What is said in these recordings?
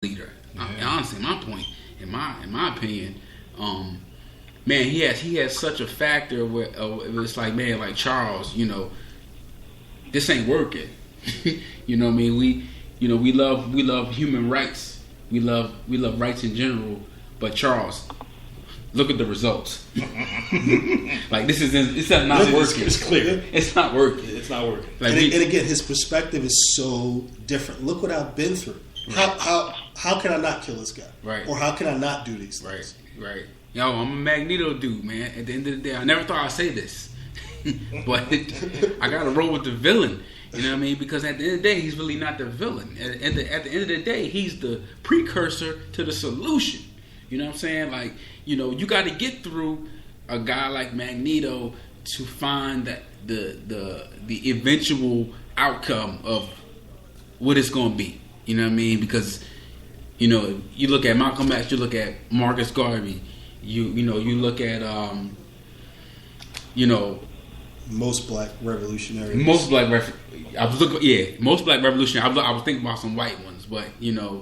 leader. Honestly, my point, in my opinion, man, he has such a factor where it's like, man, like Charles, this ain't working. You know what I mean? We love human rights. We love rights in general, but Charles, look at the results. Like it's not working. It's clear. It's not working. It's not working. Like and again, his perspective is so different. Look what I've been through. Right. How can I not kill this guy? Right. Or how can I not do these things? Right. Yo, I'm a Magneto dude, man. At the end of the day, I never thought I'd say this, but I gotta roll with the villain. You know what I mean? Because at the end of the day, he's really not the villain. At the end of the day, he's the precursor to the solution. You know what I'm saying? Like, you got to get through a guy like Magneto to find that the eventual outcome of what it's going to be. You know what I mean? Because you look at Malcolm X, you look at Marcus Garvey, you look at most black revolutionaries. Most black revolutionaries. I was thinking about some white ones, but yeah.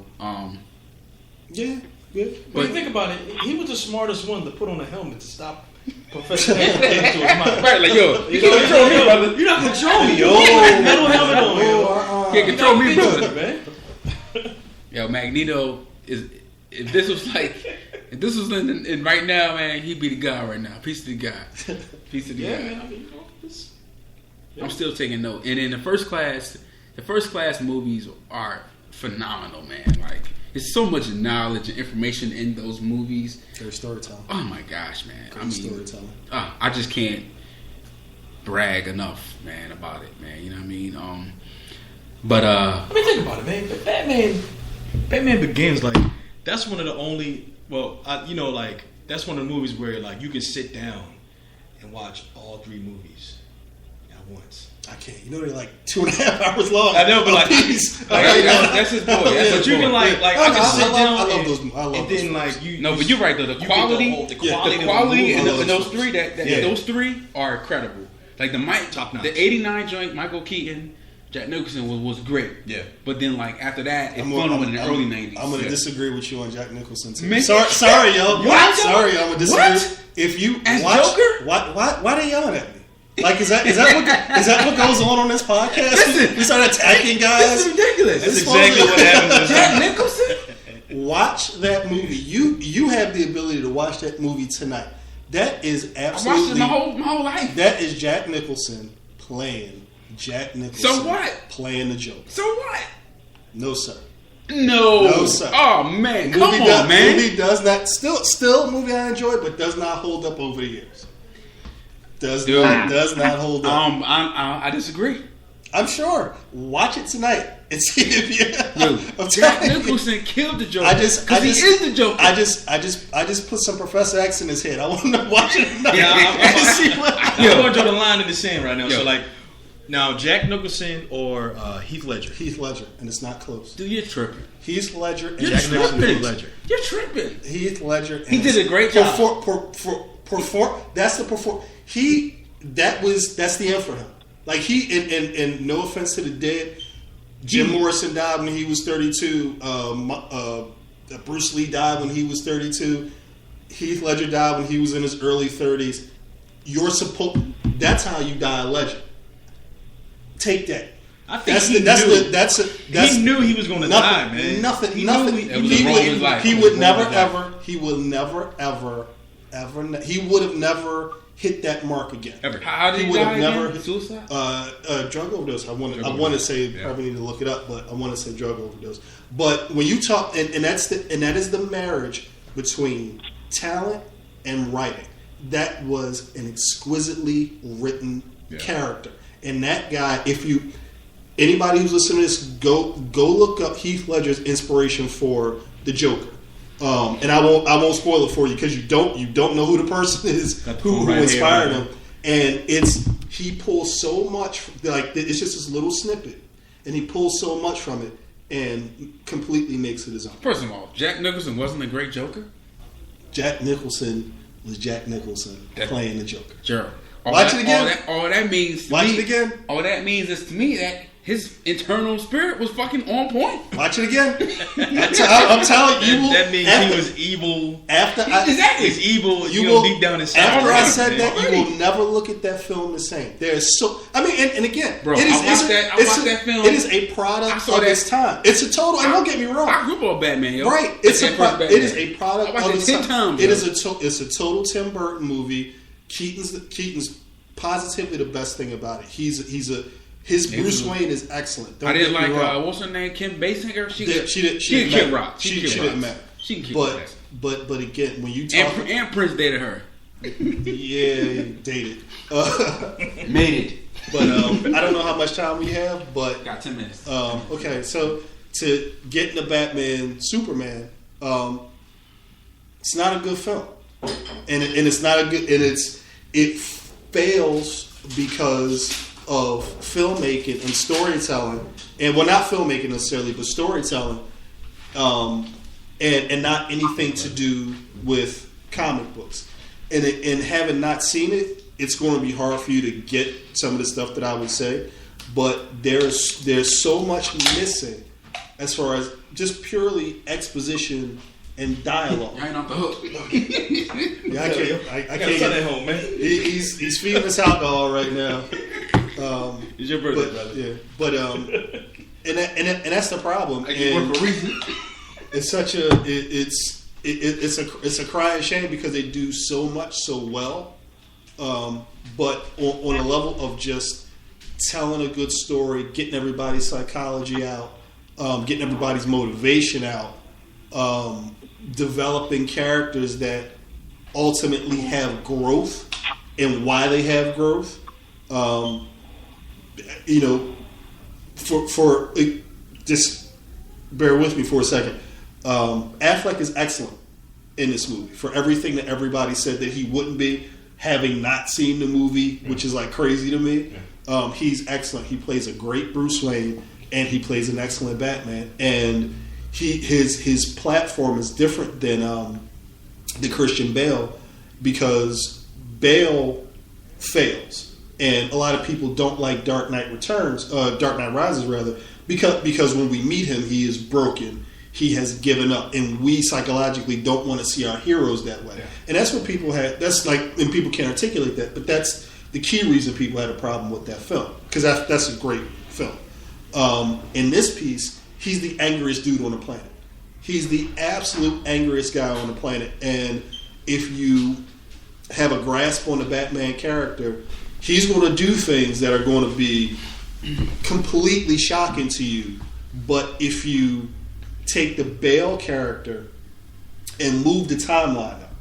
When you think about it, he was the smartest one to put on a helmet to stop Professor X from getting to his mind. Right, like, yo, you can't control me, brother. You're not controlling me, yo. Metal helmet on, yo. Can't control me, brother, man. Yo, Magneto is. If this was in right now, man, he'd be the guy right now. Peace to the guy. Peace to the guy. Man, I mean, I'm still taking note. And in the first class movies are phenomenal, man. Like, there's so much knowledge and information in those movies. Their storytelling. Oh my gosh, man. Storytelling. I just can't brag enough, man, about it, man. You know what I mean? I mean, think about it, man. Batman Begins, like, that's one of the only, that's one of the movies where, like, you can sit down and watch all three movies at once. I can't. They're like 2.5 hours long. I know, but like, that's his boy. But you can I can sit down. I love those. I love and those then like you. No, but you're right though. The quality in those three those three are incredible. Like top notch. The '89 joint, Michael Keaton, Jack Nicholson was great. Yeah. But then like after that, it funneled in the early '90s. I'm gonna disagree with you on Jack Nicholson too. Man, sorry, yo. What? Sorry, I'm gonna disagree. What? If you as watch, Joker, why they yelling at me? Like, is that what goes on this podcast? Listen, we start attacking guys. This is ridiculous. That's exactly what happened. Jack Nicholson. Watch that movie. You have the ability to watch that movie tonight. That is absolutely. I watched it my whole life. That is Jack Nicholson playing Jack Nicholson. So what? Playing the Joker. So what? No, sir. No, sir. Oh man, come on, man. Movie does not still a movie I enjoyed, but does not hold up over the years. Does not hold up. I disagree. I'm sure. Watch it tonight and see if you. Jack Nicholson killed the Joker. He is the Joker. I just put some Professor X in his head. I want to watch it tonight. I'm going to draw the line in the sand right now. So like, now Jack Nicholson or Heath Ledger. Heath Ledger, and it's not close. Dude, you're tripping. Heath Ledger and Jack Nicholson. Heath Ledger. You're tripping. Heath Ledger. He did a great job. That's the perform. That's the end for him. Like and no offense to the dead, Jim Morrison died when he was 32. Bruce Lee died when he was 32. Heath Ledger died when he was in his early 30s. That's how you die a legend. Take that. I think he knew he was going to die, man. Nothing. He would have never hit that mark again. Ever. How did he die again? Suicide? Drug overdose. I want to say probably need to look it up, but I want to say drug overdose. But when you talk, and that is the marriage between talent and writing. That was an exquisitely written character, and that guy. Anybody who's listening to this, go look up Heath Ledger's inspiration for the Joker. And I won't spoil it for you because you don't know who the person is who inspired him. And he pulls so much, like it's just this little snippet, and he pulls so much from it and completely makes it his own. First of all, Jack Nicholson wasn't a great Joker. Jack Nicholson was Jack Nicholson playing the Joker. Sure. Watch it again. All that means. Watch it again. All that means is to me that his internal spirit was fucking on point. Watch it again. I'm telling you. That means he was evil. Exactly. He's evil. You will deep down inside. After I said that, you will never look at that film the same. There's so. I mean, and again, bro, I watched that film. It is a product of its time. It's a total. And don't get me wrong. I grew up on Batman, yo. Right. It is a product of its time. It is it's a total Tim Burton movie. Keaton's positively the best thing about it. His Bruce Wayne is excellent. I didn't like what's her name, Kim Basinger. She didn't matter. She didn't matter. She can kick ass. But again, when you talk and Prince dated her. Yeah, dated. Made it. But I don't know how much time we have. But got 10 minutes. Okay, so to get into Batman, Superman, it's not a good film, and it's not a good, and it fails because of filmmaking and storytelling, and well, not filmmaking necessarily, but storytelling, and not anything to do with comic books. And having not seen it, it's going to be hard for you to get some of the stuff that I would say. But there's so much missing as far as just purely exposition and dialogue. I ain't off the hook. Yeah, I can't get at home, man. He's feeding us alcohol right now. It's your birthday, brother. Yeah, but and that's the problem. I get work for a reason. It's such a it's a crying shame because they do so much so well, but on a level of just telling a good story, getting everybody's psychology out, getting everybody's motivation out, developing characters that ultimately have growth and why they have growth. For just bear with me for a second. Affleck is excellent in this movie for everything that everybody said that he wouldn't be, having not seen the movie, which is like crazy to me. He's excellent. He plays a great Bruce Wayne, and he plays an excellent Batman. And his platform is different than the Christian Bale, because Bale fails, and a lot of people don't like Dark Knight Rises rather, because when we meet him, he is broken. He has given up, and we psychologically don't want to see our heroes that way. Yeah. And that's what people had. That's like, and people can't articulate that, but that's the key reason people had a problem with that film, because that's a great film. In this piece, he's the angriest dude on the planet. He's the absolute angriest guy on the planet, and if you have a grasp on the Batman character, he's going to do things that are going to be completely shocking to you. But if you take the Bale character and move the timeline up,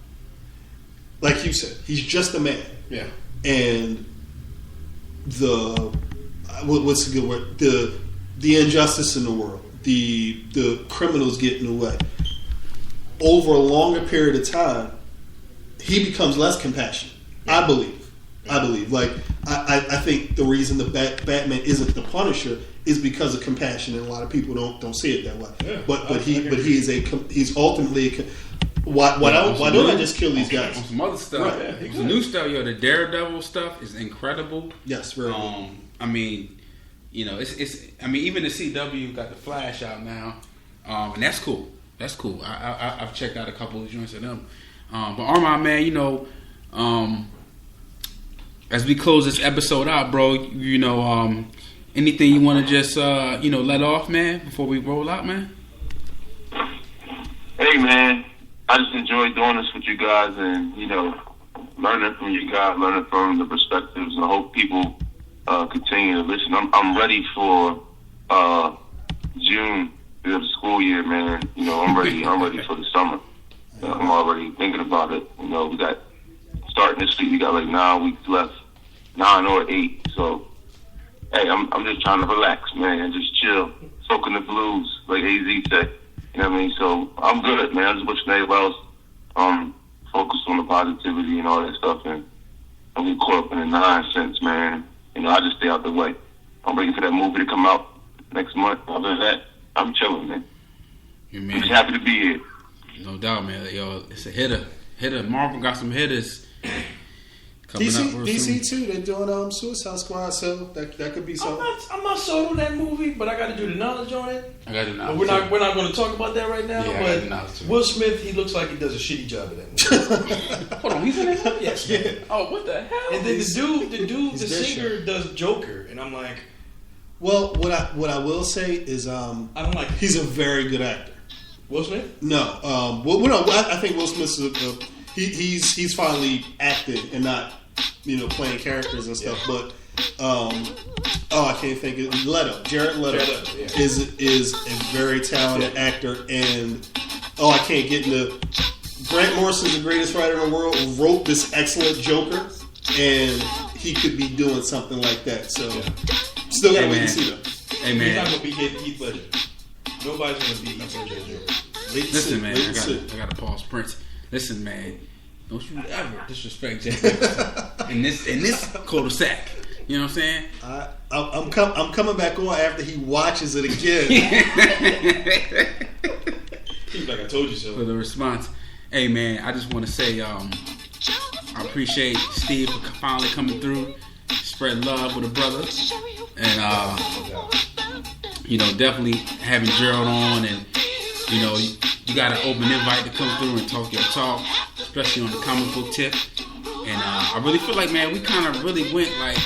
like you said, he's just a man. Yeah. And what's the good word? The injustice in the world, the criminals getting away. Over a longer period of time, he becomes less compassionate. Yeah. I believe. Like I think the reason the Batman isn't the Punisher is because of compassion, and a lot of people don't see it that way. Yeah, but he's ultimately why don't I just kill these guys? On some other stuff, right. Some new stuff, yo. The Daredevil stuff is incredible. Yes, very good. I mean, it's. I mean, even the CW got the Flash out now, and that's cool. That's cool. I've checked out a couple of joints of them. But Armand, man, as we close this episode out, bro, anything you want to just let off, man, before we roll out, man? Hey, man, I just enjoy doing this with you guys, and learning from you guys, learning from the perspectives, and I hope people continue to listen. I'm ready for June, the school year, man. I'm ready. I'm ready for the summer. I'm already thinking about it. We got starting this week. We got like 9 weeks left, 9 or 8. So, hey, I'm just trying to relax, man, and just chill, soaking the blues, like AZ said. You know what I mean? So I'm good, man. I'm just wishing everybody else focus on the positivity and all that stuff, and don't get caught up in the nonsense, man. I just stay out the way. I'm waiting for that movie to come out next month. Other than that, I'm chilling, man. I'm just happy to be here. No doubt, man. Yo, it's a hitter. Marvel got some hitters. coming up real DC soon. too. They're doing Suicide Squad, so that could be something. I'm not sold on that movie, but I got to do the knowledge on it. I got to do But we're not going to talk about that right now. Yeah, I gotta do but knowledge too. Will Smith, he looks like he does a shitty job of that movie. Hold on, he's in it? Yes. Yeah. Oh, what the hell? And then the he's the singer vicious. does Joker, and I'm like, Well, what I will say is I don't like he's a very good actor. Will Smith. No, I think Will Smith's he's finally acting and not playing characters and stuff. But I can't think of Leto. Jared Leto yeah. is a very talented actor, and I can't get into. Grant Morrison's the greatest writer in the world. Wrote this excellent Joker, and he could be doing something like that. So, still gotta wait and see though. Hey, He's man. not gonna beat Heath Ledger. Nobody's gonna beat Heath Ledger as Joker. Listen, man. Wait and see. I got to pause Prince. Listen, man. Don't you ever disrespect Jack Nicholson in this cul-de-sac. You know what I'm saying? I'm coming back on after he watches it again. He's like, I told you so. For the response. Hey, man, I just want to say I appreciate Steve for finally coming through, spread love with a brother, and definitely having Gerald on, and you got an open invite to come through and talk your talk, especially on the comic book tip. And I really feel like, man, we kind of really went like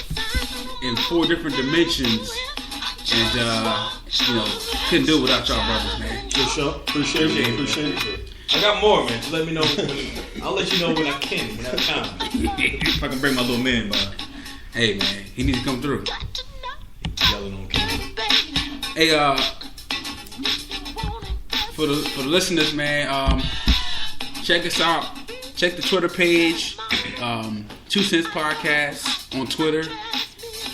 in 4 different dimensions, and couldn't do it without y'all brothers, man. For sure. Appreciate it. I got more, man. Just let me know. I'll let you know when I can, when I have time. If I can bring my little man by. Hey, man, he needs to come through. Yelling on camera. Hey, for the listeners, man, check us out. Check the Twitter page, 2 Cents Podcast on Twitter,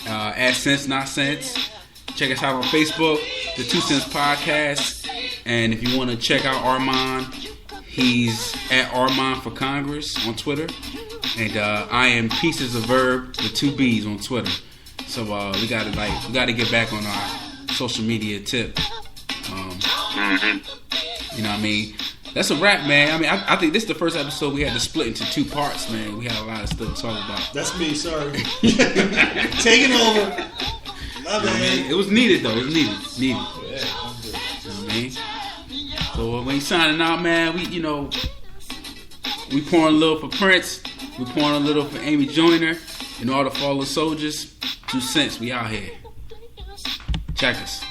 at Sense Not Sense. Check us out on Facebook, the 2 Cents Podcast. And if you want to check out Armand, he's at Armand for Congress on Twitter. And I am Pieces of Verb with 2 B's on Twitter. So we gotta get back on our social media tip. You know what I mean? That's a wrap, man. I mean, I think this is the first episode we had to split into 2 parts, man. We had a lot of stuff to talk about. That's me. Sorry. Taking over. My bad. It was needed, though. It was needed. You know what I mean? So when you signing out, man, we pouring a little for Prince. We pouring a little for Amy Joyner and all the fallen soldiers. 2 Cents. We out here. Check us.